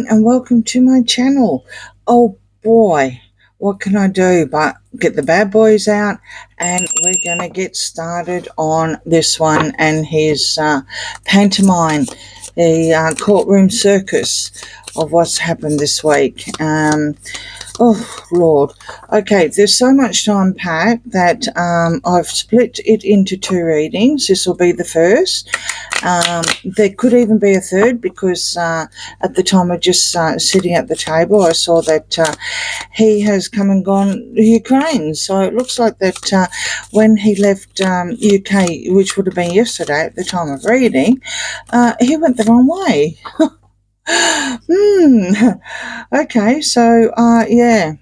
everyone, and welcome to my channel. Oh boy, what can I do but get the bad boys out, and we're going to get started on this one and his pantomime, the courtroom circus of what's happened this week. Oh Lord. Okay, there's so much to unpack that I've split it into two readings. This will be the first. There could even be a third because at the time of just sitting at the table, I saw that he has come and gone Ukraine. So it looks like that when he left UK, which would have been yesterday at the time of reading, he went the wrong way. Okay, so yeah,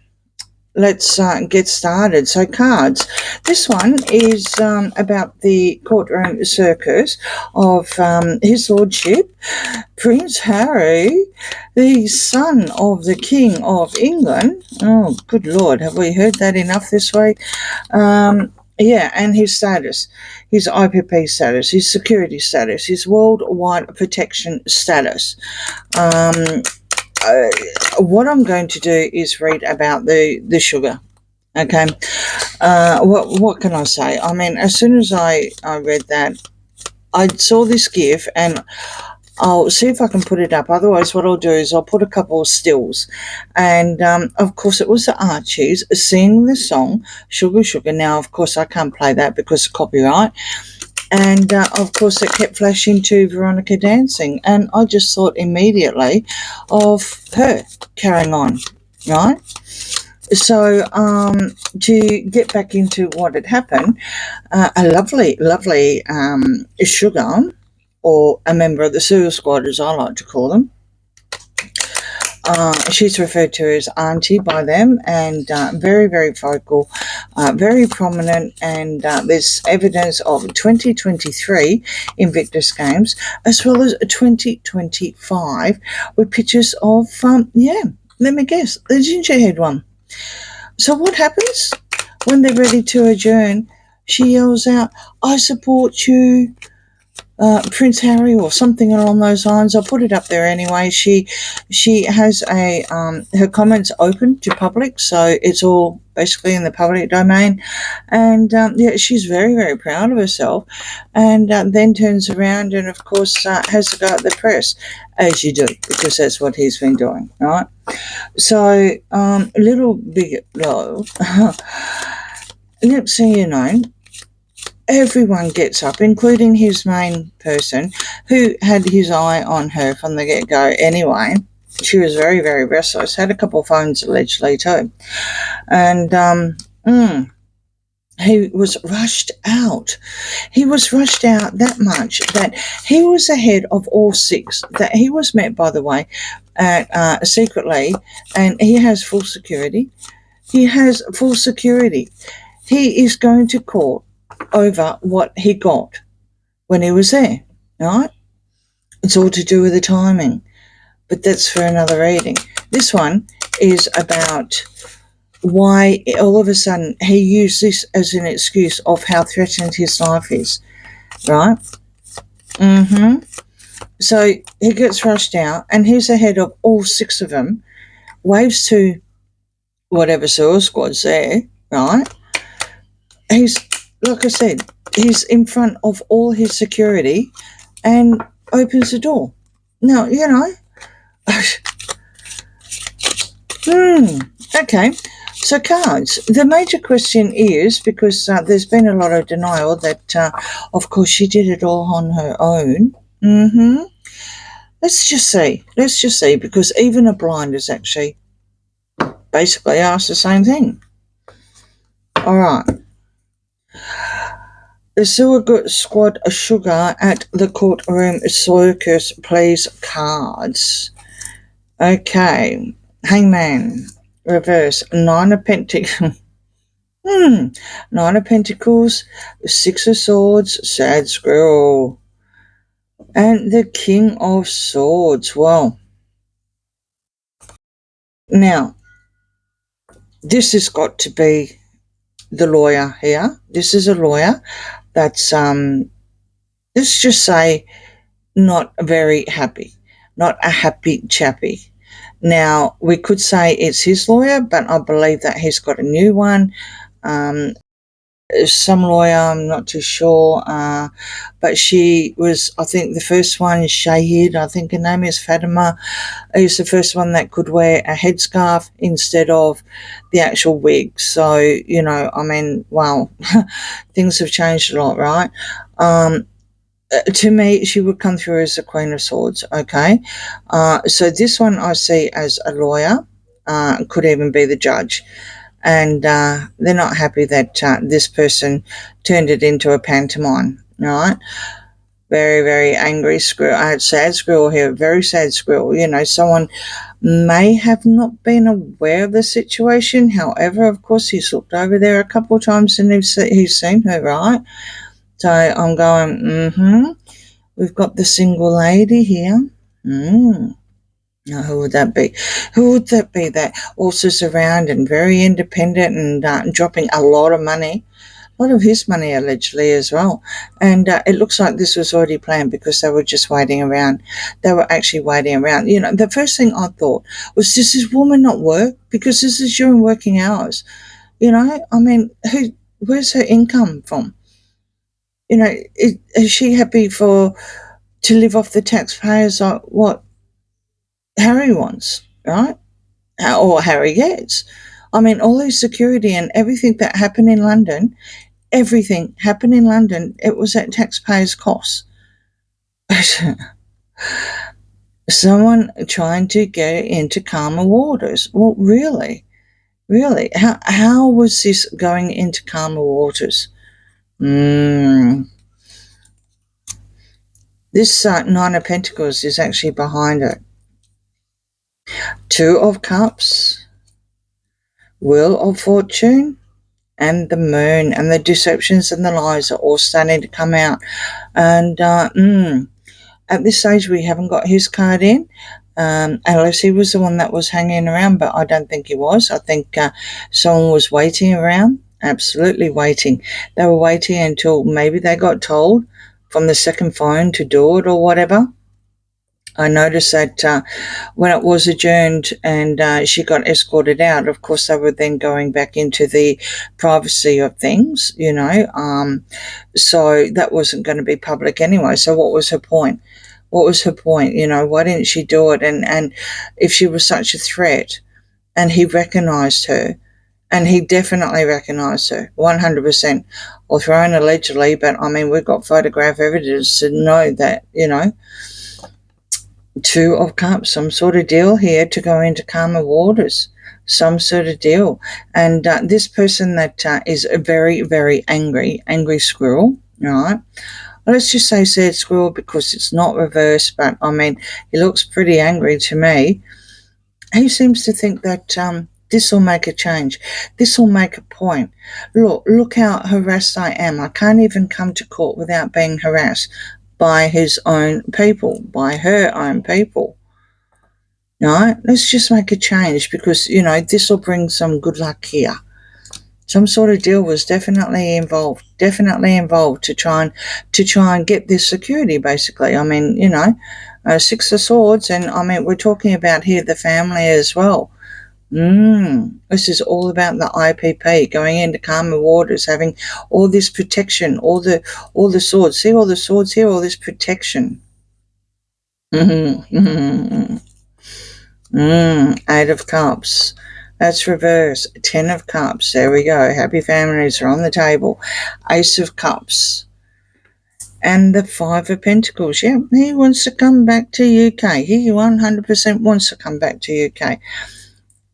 let's get started. So cards. This one is about the courtroom circus of His Lordship Prince Harry, the son of the King of England. Oh, good Lord, have we heard that enough this week? Yeah, and his status, his IPP status, his security status, his worldwide protection status. What I'm going to do is read about the sugar. Okay. What can I say? I mean, as soon as I read that, I saw this GIF, and I'll see if I can put it up. Otherwise, what I'll do is I'll put a couple of stills. And, of course, it was the Archies singing the song, Sugar, Sugar. Now, of course, I can't play that because of copyright. And, of course, it kept flashing to Veronica dancing. And I just thought immediately of her carrying on, right? So to get back into what had happened, a lovely Sugar, or a member of the Circus Squad, as I like to call them. She's referred to as Auntie by them, and very, very vocal, very prominent, and there's evidence of 2023 Invictus Games, as well as 2025, with pictures of, yeah, let me guess, the gingerhead one. So what happens when they're ready to adjourn? She yells out, "I support you, Prince Harry," or something along those lines. I'll put it up there anyway. She has a her comments open to public, so it's all basically in the public domain. And yeah, she's very, very proud of herself, and then turns around and of course has to go at the press, as you do, because that's what he's been doing, right? So little big low. Next thing you know, everyone gets up, including his main person, who had his eye on her from the get-go anyway. She was very, very restless, had a couple of phones allegedly too. And he was rushed out. He was rushed out that much that he was ahead of all six, that he was met, by the way, at, secretly, and he has full security. He has full security. He is going to court over what he got when he was there, right? It's all to do with the timing, but that's for another reading. This one is about why all of a sudden he used this as an excuse of how threatened his life is, right? So he gets rushed out, and he's ahead of all six of them, waves to whatever Circus Squad's there, right? He's, like I said, he's in front of all his security and opens the door. Now, you know, okay. So cards, the major question is, because there's been a lot of denial that, of course, she did it all on her own. Let's just see, because even a blind has actually basically asked the same thing. All right. The Circus Squad Sugar at the courtroom circus plays cards. Okay. Hangman. Reverse. Nine of Pentacles. Nine of Pentacles. Six of Swords. Sad squirrel. And the King of Swords. Well, now, this has got to be the lawyer here. This is a lawyer that's, let's just say, not very happy. Not a happy chappy. Now, we could say it's his lawyer, but I believe that he's got a new one. Some lawyer, I'm not too sure, but she was, I think the first one is Shahid, I think her name is Fatima, is the first one that could wear a headscarf instead of the actual wig. So, you know, I mean, wow, things have changed a lot, right? To me, she would come through as the Queen of Swords, okay? So this one I see as a lawyer, could even be the judge. And they're not happy that this person turned it into a pantomime, right? Very, very angry squirrel. I had sad squirrel here, very sad squirrel. You know, someone may have not been aware of the situation. However, of course, he's looked over there a couple of times and he's seen her, right? So I'm going, we've got the single lady here. Now, who would that be? Who would that be that also is around and very independent and dropping a lot of money, a lot of his money allegedly as well. And it looks like this was already planned because they were just waiting around. They were actually waiting around. You know, the first thing I thought was, does this woman not work? Because this is during working hours. You know, I mean, where's her income from? You know, is she happy to live off the taxpayers like what Harry wants, right? Or Harry gets. I mean, all his security and everything that happened in London, it was at taxpayers' cost. Someone trying to get into calmer waters. Well, really? Really? How was this going into calmer waters? This Nine of Pentacles is actually behind it. Two of Cups, Wheel of Fortune, and the Moon, and the deceptions and the lies are all starting to come out. And at this stage, we haven't got his card in, unless he was the one that was hanging around, but I don't think he was. I think someone was waiting around, absolutely waiting. They were waiting until maybe they got told from the second phone to do it or whatever. I noticed that when it was adjourned and she got escorted out, of course, they were then going back into the privacy of things, you know. So that wasn't going to be public anyway. So what was her point? What was her point? You know, why didn't she do it? And if she was such a threat, and he recognised her, and he definitely recognised her, 100%, or thrown allegedly, but I mean, we've got photograph evidence to know that, you know. Two of Cups, some sort of deal here to go into calmer waters, some sort of deal. And this person that is a very, very angry squirrel, right? Let's just say sad squirrel because it's not reversed, but I mean, he looks pretty angry to me. He seems to think that this will make a change. This will make a point. Look how harassed I am. I can't even come to court without being harassed by his own people, by her own people. No, let's just make a change because, you know, this will bring some good luck here. Some sort of deal was definitely involved to try and get this security, basically. I mean, you know, Six of Swords, and I mean, we're talking about here the family as well. This is all about the IPP, going into calmer waters, having all this protection, all the swords. See all the swords here, all this protection. Eight of Cups. That's reverse. 10 of Cups. There we go. Happy families are on the table. Ace of Cups. And the Five of Pentacles. Yeah, he wants to come back to UK. He 100% wants to come back to UK.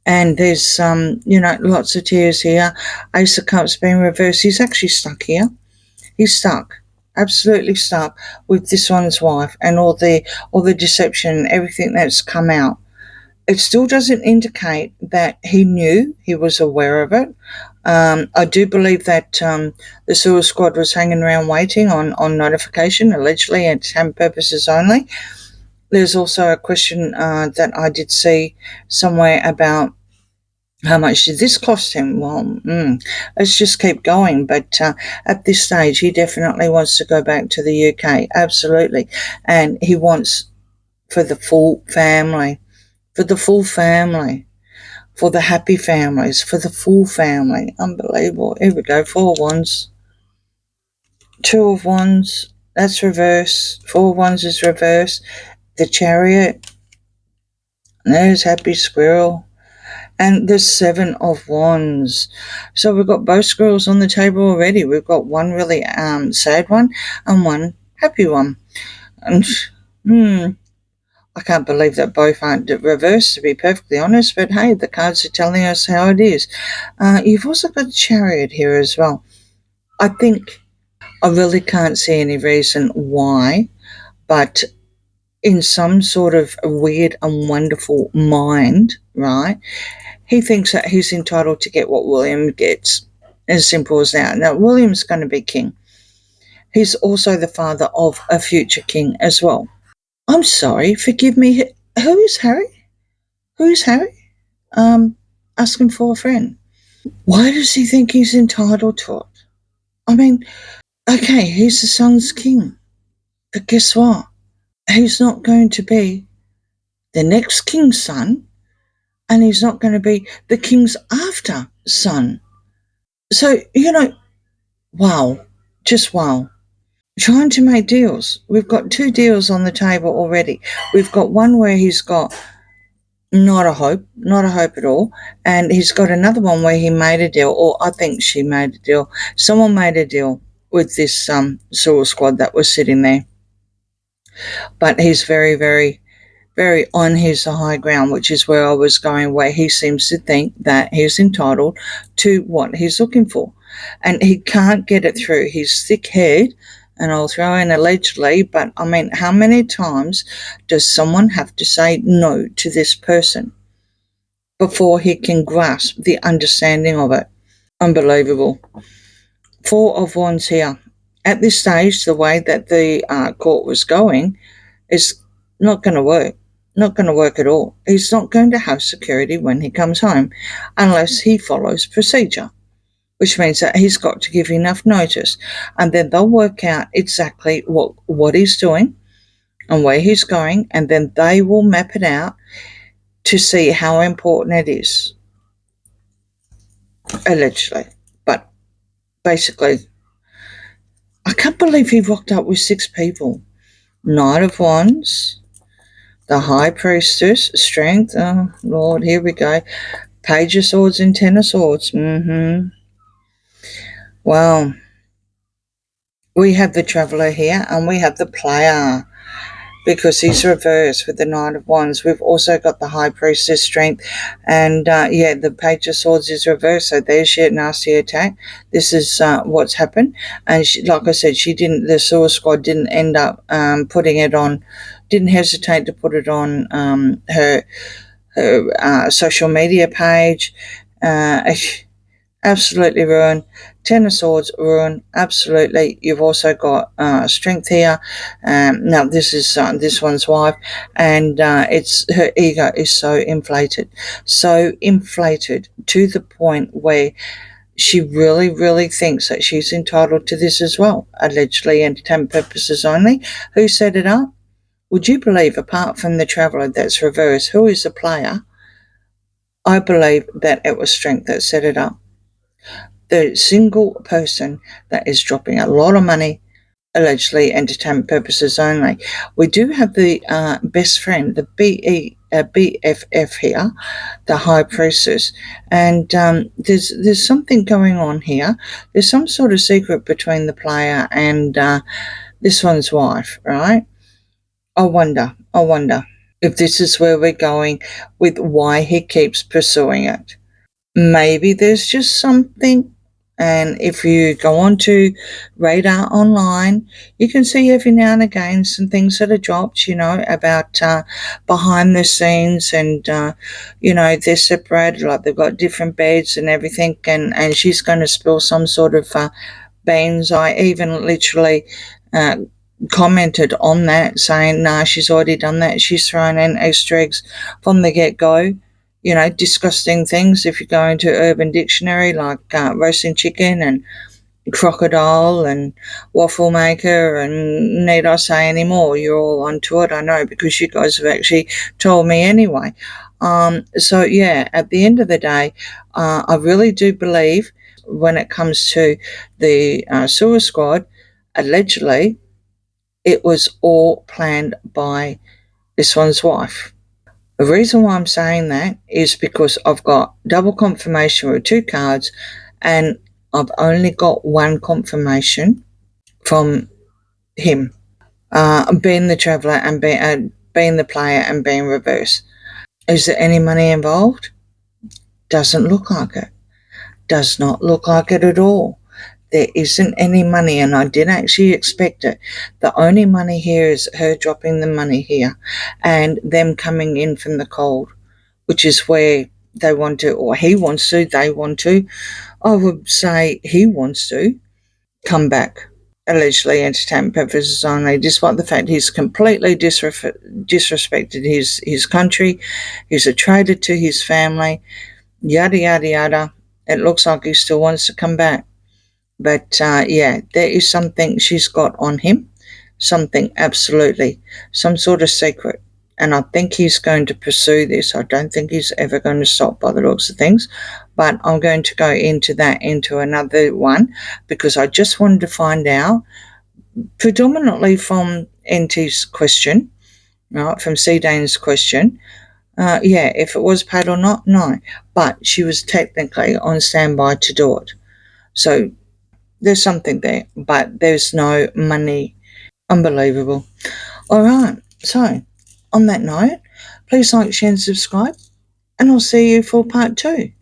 And there's, you know, lots of tears here. Ace of Cups being reversed. He's actually stuck here. He's stuck. Absolutely stuck with this one's wife and all the deception, everything that's come out. It still doesn't indicate that he knew, he was aware of it. I do believe that the Suicide Squad was hanging around waiting on notification, allegedly, and time purposes only. There's also a question that I did see somewhere about how much did this cost him? Well, let's just keep going. But at this stage, he definitely wants to go back to the UK, absolutely. And he wants for the full family. for the full family, for the happy families, for the full family. Unbelievable. Here we go. 4 of Wands. 2 of Wands. That's reverse. 4 of Wands is reverse. The Chariot. There's Happy Squirrel. And the 7 of Wands. So we've got both squirrels on the table already. We've got one really sad one and one happy one. And I can't believe that both aren't reversed, to be perfectly honest, but hey, the cards are telling us how it is. You've also got a Chariot here as well. I think I really can't see any reason why, but in some sort of weird and wonderful mind, right, he thinks that he's entitled to get what William gets. As simple as that. Now, William's going to be king. He's also the father of a future king as well. I'm sorry, forgive me. Who is Harry? Who is Harry? Asking for a friend. Why does he think he's entitled to it? I mean, okay, he's the sun's king. But guess what? He's not going to be the next king's son, and he's not going to be the king's after son. So, wow. Just wow. Trying to make deals. We've got 2 deals on the table already. We've got one where he's got not a hope at all, and he's got another one where he made a deal, or I think she made a deal. Someone made a deal with this Circus Squad that was sitting there. But he's very, very, very on his high ground, which is where I was going, where he seems to think that he's entitled to what he's looking for. And he can't get it through his thick head, and I'll throw in allegedly, but I mean, how many times does someone have to say no to this person before he can grasp the understanding of it? Unbelievable. 4 of Wands here. At this stage, the way that the court was going is not going to work. Not going to work at all. He's not going to have security when he comes home unless he follows procedure, which means that he's got to give enough notice, and then they'll work out exactly what he's doing and where he's going, and then they will map it out to see how important it is, allegedly. But basically, I can't believe he rocked up with 6 people. Knight of Wands, the High Priestess, Strength, oh Lord, here we go, Page of Swords and 10 of Swords. Well, we have the Traveller here, and we have the Player, because he's reversed with the Knight of Wands. We've also got the High Priestess, Strength, and the Page of Swords is reversed, so there's your nasty attack. This is what's happened, and like I said, the Circus Squad didn't end up putting it on, didn't hesitate to put it on her social media page. Absolutely ruined. 10 of Swords, ruin, absolutely. You've also got Strength here. Now, this is this one's wife, and her ego is so inflated to the point where she really, really thinks that she's entitled to this as well, allegedly, entertainment purposes only. Who set it up? Would you believe, apart from the Traveller that's reversed, who is the Player? I believe that it was Strength that set it up. The single person that is dropping a lot of money, allegedly entertainment purposes only. We do have the best friend, the BFF here, the High Priestess, and there's something going on here. There's some sort of secret between the Player and this one's wife, right? I wonder if this is where we're going with why he keeps pursuing it. Maybe there's just something. And if you go on to Radar Online, you can see every now and again some things that are dropped, about behind the scenes, and, they're separated, like they've got different beds and everything, and she's going to spill some sort of beans. I even literally commented on that, saying, nah, she's already done that. She's thrown in Easter eggs from the get-go. Disgusting things if you go into Urban Dictionary, like roasting chicken and crocodile and waffle maker, and need I say any more? You're all onto it, I know, because you guys have actually told me anyway. So yeah, at the end of the day, I really do believe when it comes to the Sewer Squad, allegedly, it was all planned by this one's wife. The reason why I'm saying that is because I've got double confirmation with 2 cards, and I've only got one confirmation from him, being the traveller and being the player and being reverse. Is there any money involved? Doesn't look like it. Does not look like it at all. There isn't any money, and I didn't actually expect it. The only money here is her dropping the money here and them coming in from the cold, which is where they want to, or he wants to, they want to. I would say he wants to come back, allegedly entertainment purposes only, despite the fact he's completely disrespected his country. He's a traitor to his family, yada, yada, yada. It looks like he still wants to come back. But yeah, there is something she's got on him, something absolutely, some sort of secret. And I think he's going to pursue this. I don't think he's ever going to stop by the looks of things. But I'm going to go into another one, because I just wanted to find out, predominantly from NT's question, right, from C. Dane's question, yeah, if it was paid or not, no. But she was technically on standby to do it. So there's something there, but there's no money. Unbelievable. All right. So, on that note, please like, share, and subscribe, and I'll see you for part 2.